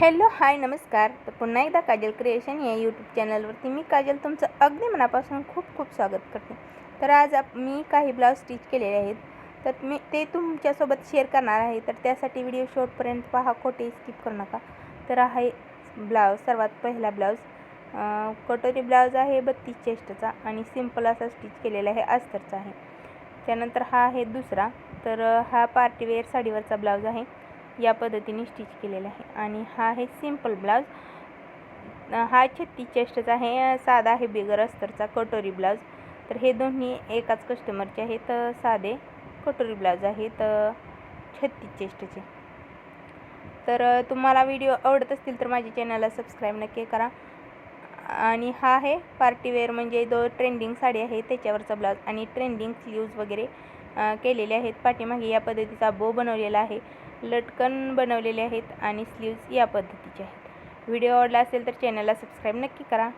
Hello hi नमस्कार. तर पुन्हा एकदा काजल क्रिएशन या यूट्यूब चॅनलवरती मी काजल तुमचं अगदी मनापासून खूप खूप स्वागत करते. तर आज मी काही ब्लाऊज स्टिच केलेले आहेत, तर मी ते तुमच्यासोबत शेअर करणार आहे. तर त्यासाठी व्हिडिओ शेवटपर्यंत पहा, कोठेही स्किप करू नका. तर आहे ब्लाऊज. सर्वात पहिला ब्लाऊज कटोरी ब्लाऊज आहे 32 चेस्टचा आणि सिंपल असा स्टिच केलेला आहे, अस्तरचा आहे. त्यानंतर हा आहे दुसरा. तर हा पार्टीवेअर साडीवरचा ब्लाऊज आहे, या पद्धतीने स्टिच केलेला आहे. आणि हा आहे सिंपल ब्लाऊज. हा 36 चेस्टचा आहे, साधा आहे बिगर अस्तरचा कटोरी ब्लाऊज. तर हे दोन्ही एकाच कस्टमरचे आहेत, साधे कटोरी ब्लाऊज आहेत 36 चेस्टचे. तर तुम्हाला व्हिडिओ आवडत असतील तर माझ्या चॅनलला सबस्क्राईब नक्की करा. आणि हा आहे पार्टीवेअर, म्हणजे ट्रेंडिंग साडी आहे त्याच्यावरचा ब्लाऊज आणि ट्रेंडिंग स्लीव्ज वगैरे केलेले आहेत. पाठीमागे या पद्धतीचा बो बनवलेला आहे, लटकन बनवलेले आहेत आणि स्लीव्ज या पद्धतीचे आहेत. व्हिडिओ आवडला असेल तर चॅनलला सबस्क्राईब नक्की करा.